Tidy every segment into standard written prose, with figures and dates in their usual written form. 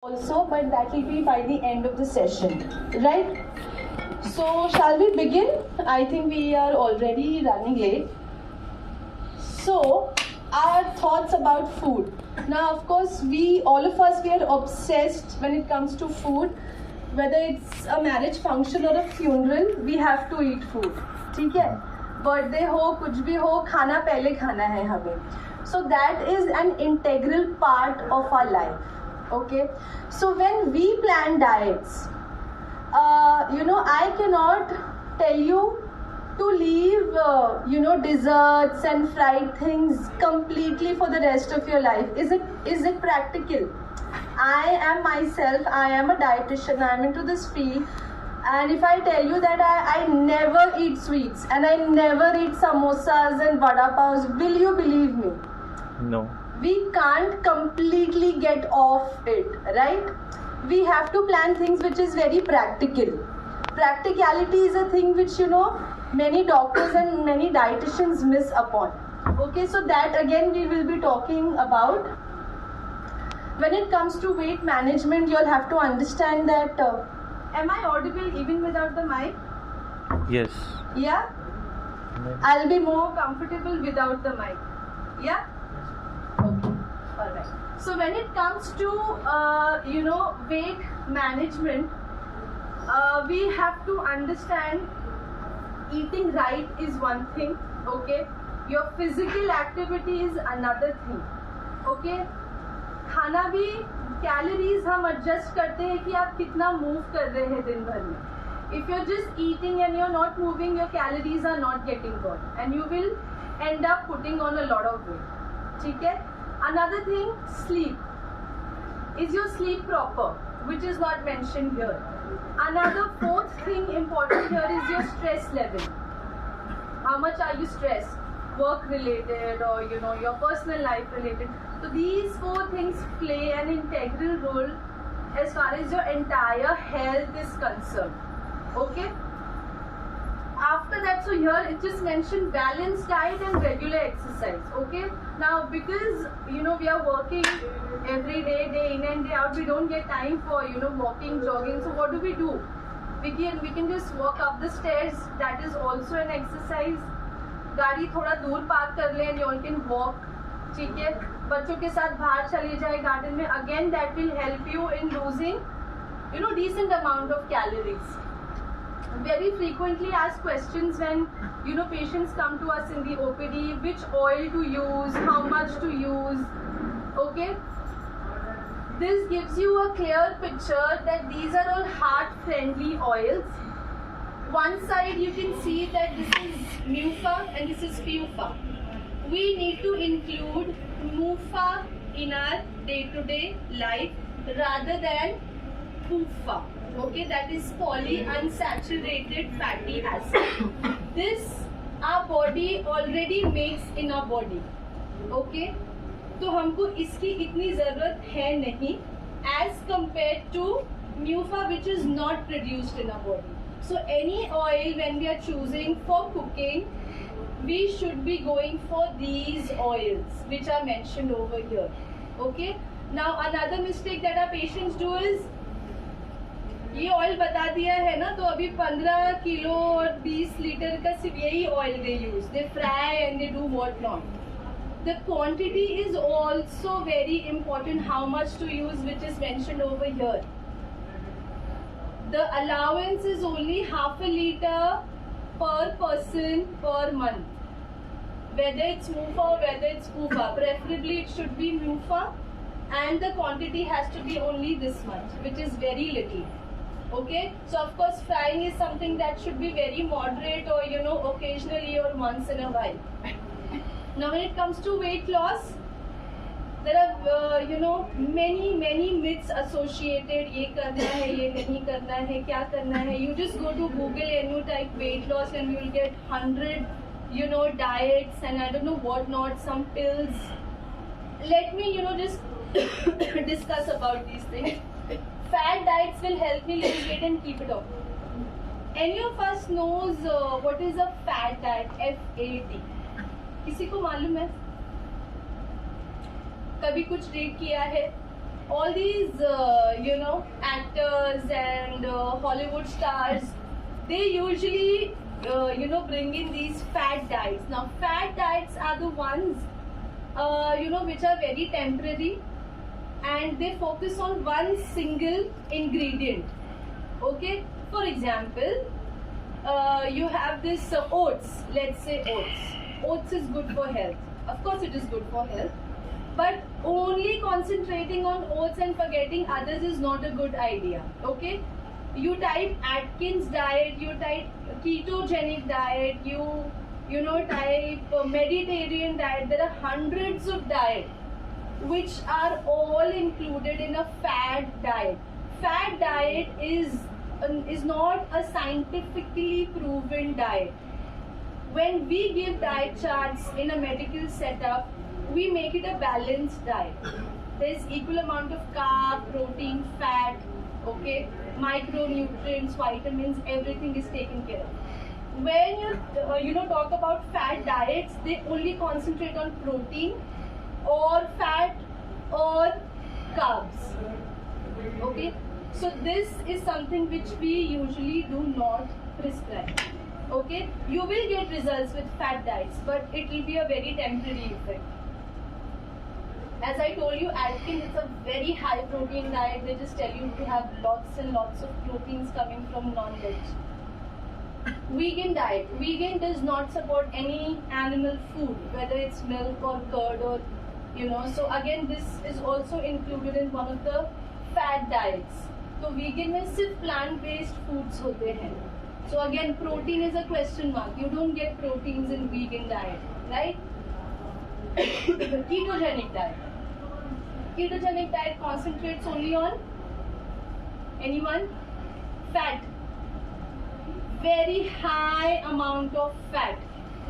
also, but that will be by the end of the session, right? So, shall we begin? I think we are already running late. So, our thoughts about food. Now, of course, all of us, we are obsessed when it comes to food. Whether it's a marriage function or a funeral, we have to eat food. ठीक है? Birthday हो, कुछ भी हो, खाना पहले खाना है हमें. So that is an integral part of our life. Okay? So when we plan diets, I cannot tell you to leave, desserts and fried things completely for the rest of your life. Is it practical? I am a dietitian, I am into this field, and if I tell you that I never eat sweets and I never eat samosas and vada pavs, will you believe me? No. We can't completely get off it, right? We have to plan things which is very practical. Practicality is a thing which, many doctors and many dietitians miss upon. Okay, so that again we will be talking about. When it comes to weight management, you'll have to understand that. Am I audible even without the mic? Yes. Yeah? I'll be more comfortable without the mic. Yeah? Okay. Alright. So when it comes to, weight management, we have to understand eating right is one thing. Okay? Your physical activity is another thing. Okay? खाना भी calories हम adjust करते हैं कि आप कितना move कर रहे हैं दिन भर में. If you are just eating and you are not moving, your calories are not getting burn and you will end up putting on a lot of weight. ठीक है. Another thing, sleep. Is your sleep proper, which is not mentioned here. Another fourth thing important here is your stress level. How much are you stressed? Work related or your personal life related. So these four things play an integral role as far as your entire health is concerned. Okay? After that, so here it just mentioned balanced diet and regular exercise. Okay? Now because we are working every day, day in and day out, we don't get time for walking, jogging. So what do? We can just walk up the stairs. That is also an exercise. गाड़ी थोड़ा दूर park कर ले and you all can walk. ठीक है. बच्चों के साथ बाहर चले जाए गार्डन में. Again, that will help you in losing, decent amount of calories. Very frequently asked questions when patients come to us in the OPD: which oil to use, how much to use. Okay. This gives you a clear picture that these are all heart-friendly oils. One side you can see that this is MUFA and this is PUFA. We need to include MUFA in our day-to-day life rather than PUFA. Okay, that is polyunsaturated fatty acid. This our body already makes in our body. Okay, तो हमको इसकी इतनी ज़रूरत है नहीं as compared to MUFA which is not produced in our body. So any oil when we are choosing for cooking, we should be going for these oils which are mentioned over here. Okay. Now another mistake that our patients do is, ये oil बता दिया है ना, तो अभी 15 kilo और 20 litre का सिर्फ यही oil they use. They fry and they do what not. The quantity is also very important, how much to use, which is mentioned over here. The allowance is only half a liter per person per month. Whether it's MUFA or whether it's PUFA, preferably it should be MUFA, and the quantity has to be only this much, which is very little. Okay, so of course frying is something that should be very moderate or occasionally or once in a while. Now when it comes to weight loss, there are many myths associated. ये करना है, ये नहीं करना है, क्या करना है. You just go to Google and you type weight loss and you will get 100 diets and I don't know what not, some pills. Let me just discuss about these things. Fat diets will help me lose weight and keep it off. Any of us knows what is a fat diet? FAT. किसी को मालूम है? कभी कुछ read किया है? all these actors and Hollywood stars, they usually bring in these fat diets. Now fat diets are the ones which are very temporary, and they focus on one single ingredient. Okay, for example, you have this oats. Let's say oats is good for health. Of course it is good for health, but only concentrating on oats and forgetting others is not a good idea. Okay, you type Atkins diet, you type ketogenic diet, you type Mediterranean diet. There are hundreds of diets which are all included in a fat diet. Fat diet is not a scientifically proven diet. When we give diet charts in a medical setup, we make it a balanced diet. There's equal amount of carb, protein, fat, okay, micronutrients, vitamins, everything is taken care of. When you talk about fat diets, they only concentrate on protein or fat or carbs. Okay, so this is something which we usually do not prescribe. Okay, you will get results with fat diets, but it will be a very temporary effect. As I told you, Atkins is a very high protein diet. They just tell you to have lots and lots of proteins coming from non-veg. Vegan diet. Vegan does not support any animal food, whether it's milk or curd or So again, this is also included in one of the fat diets. So vegan में सिर्फ plant-based foods होते हैं. So again, protein is a question mark. You don't get proteins in vegan diet, right? Ketogenic diet. Ketogenic diet concentrates only on anyone? Fat. Very high amount of fat.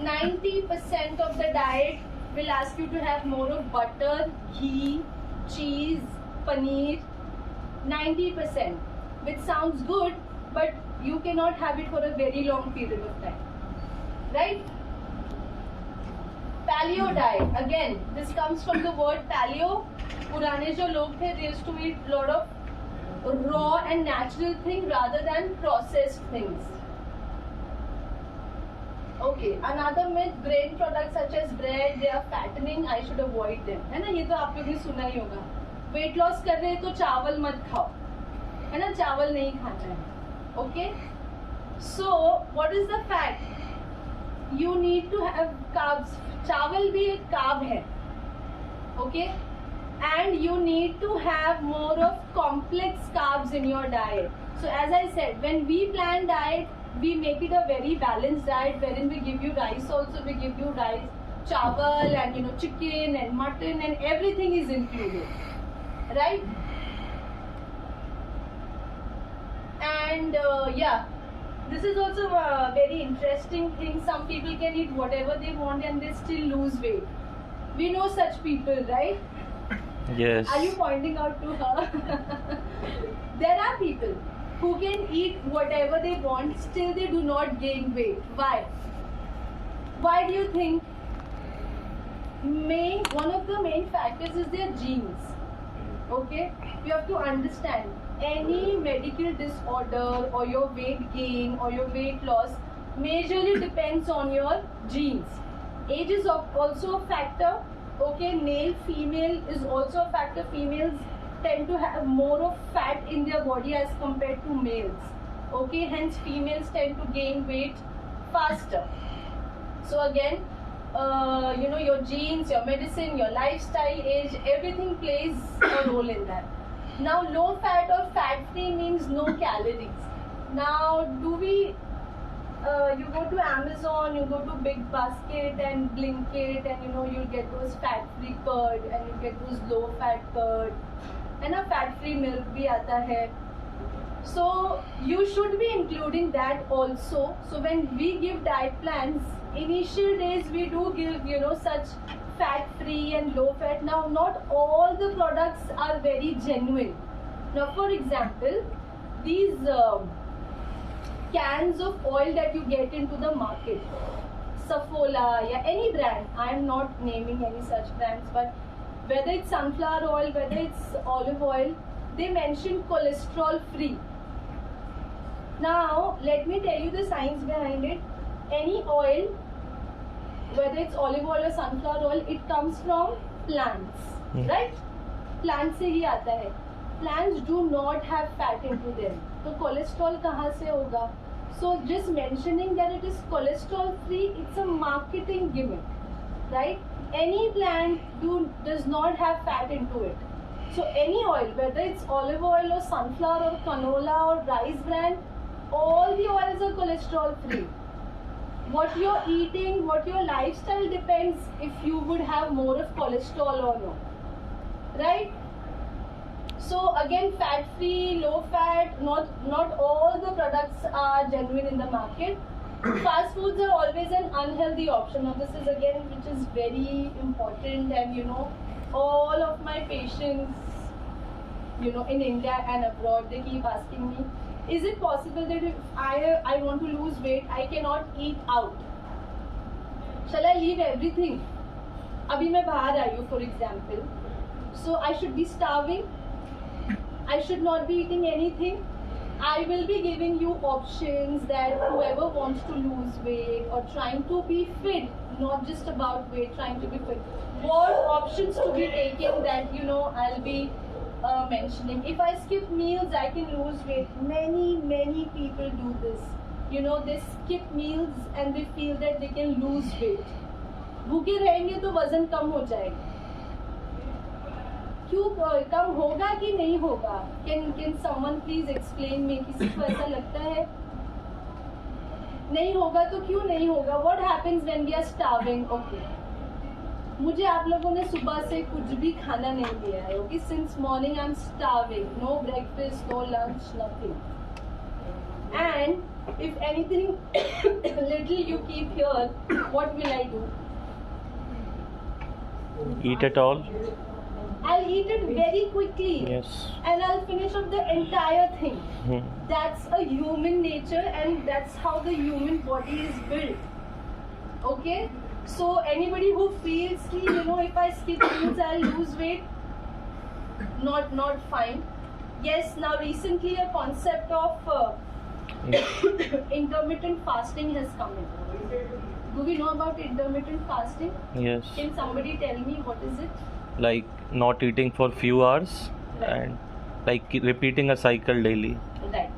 90% of the diet will ask you to have more of butter, ghee, cheese, paneer. 90%, which sounds good, but you cannot have it for a very long period of time, right? Paleo diet, again, this comes from the word paleo. पुराने जो लोग थे, they used to eat lot of raw and natural things rather than processed things. Okay, another myth, grain products such as bread, they are fattening, I should avoid them. है ना, ये तो आप लोग ने सुना ही होगा. वेट लॉस कर रहे हैं तो चावल मत खाओ, है ना, चावल नहीं खाना है. Okay, so what is the fact? You need to have carbs. चावल भी एक कार्ब है, okay, and you need to have more of complex carbs in your diet. So as I said, when we plan diet, we make it a very balanced diet, wherein we give you rice also, we give you rice, chawal and chicken and mutton and everything is included, right? And yeah, this is also a very interesting thing. Some people can eat whatever they want and they still lose weight. We know such people, right? Yes. Are you pointing out to her? There are people who can eat whatever they want, still they do not gain weight. Why? Why do you think? One of the main factors is their genes. Okay? You have to understand, any medical disorder or your weight gain or your weight loss majorly depends on your genes. Age is also a factor. Okay, male, female is also a factor. Females tend to have more of fat in their body as compared to males. Okay, hence females tend to gain weight faster. So again, your genes, your medicine, your lifestyle, age, everything plays a role in that. Now, low fat or fat free means no calories. Now, you go to Amazon, you go to Big Basket and Blinkit, and you'll get those fat free curd and you get those low fat curd. And a fat free milk bhi aata hai. So you should be including that also. So when we give diet plans, initial days we do give such fat free and low fat. Now not all the products are very genuine. Now for example, these cans of oil that you get into the market, Saffola, yeah, any brand, I am not naming any such brands, but whether it's sunflower oil, whether it's olive oil, they mention cholesterol free. Now, let me tell you the science behind it. Any oil, whether it's olive oil or sunflower oil, it comes from plants, right? Plants से ही आता है. Plants do not have fat into them. तो cholesterol कहाँ से होगा? So just mentioning that it is cholesterol free, it's a marketing gimmick, right? Any plant does not have fat into it. So any oil, whether it's olive oil or sunflower or canola or rice bran, all the oils are cholesterol free. What you're eating, what your lifestyle depends if you would have more of cholesterol or no, right? So again, fat free, low fat, not all the products are genuine in the market. Fast foods are always an unhealthy option. Now this is again which is very important, and you know, all of my patients, you know, in India and abroad, they keep asking me, is it possible that if I want to lose weight, I cannot eat out? Shall I leave everything? अभी मैं बाहर आई हूँ, for example, so I should be starving. I should not be eating anything. I will be giving you options that whoever wants to lose weight or trying to be fit, not just about weight, trying to be fit, what options to be taken that, you know, I'll be mentioning. If I skip meals, I can lose weight. Many people do this. You know, they skip meals and they feel that they can lose weight. भूखे रहेंगे तो वजन कम हो जाएगा. क्यों कम होगा कि नहीं होगा? Can someone please explain me? किसी को ऐसा लगता है? नहीं होगा तो क्यों नहीं होगा? What happens when we are starving? Okay. मुझे आप लोगों ने सुबह से कुछ भी खाना नहीं दिया है. Okay, since morning I'm starving. No breakfast, no lunch, nothing. And if anything little you keep here, what will I do? Eat it all. I'll eat it very quickly. Yes. And I'll finish off the entire thing. That's a human nature, and that's how the human body is built. Okay? So anybody who feels ki, you know, if I skip meals I'll lose weight, not fine. Yes, now recently a concept of intermittent fasting has come in. Do we know about intermittent fasting? Yes. Can somebody tell me what is it? Like not eating for few hours, Right. and like repeating a cycle daily. Right.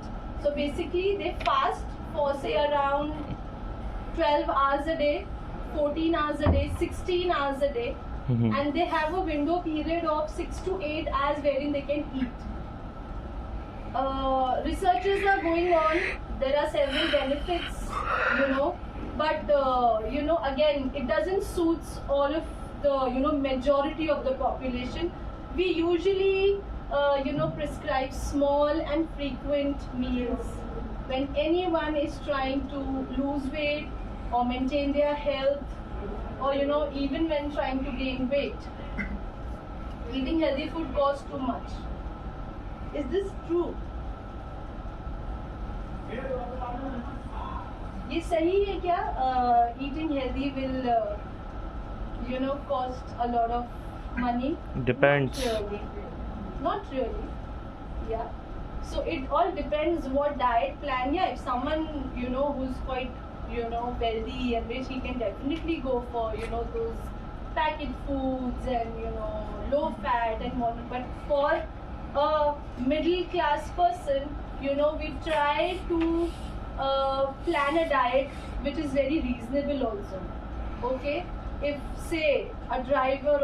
So basically they fast for say around 12 hours a day, 14 hours a day, 16 hours a day, and they have a window period of 6 to 8 hours wherein they can eat. Researches are going on. There are several benefits, you know, but you know, again, it doesn't suit all of the, you know, majority of the population. We usually you know, prescribe small and frequent meals when anyone is trying to lose weight or maintain their health, or you know, even when trying to gain weight. Eating healthy food costs too much. Is this true? ये सही है क्या? Eating healthy will you know, cost a lot of money? Depends. Not really. Yeah. So it all depends what diet plan. Yeah, if someone, you know, who's quite, you know, wealthy and rich, he can definitely go for, you know, those packet foods and, you know, low fat and whatnot. But for a middle class person, you know, we try to plan a diet which is very reasonable also. Okay? If say a driver or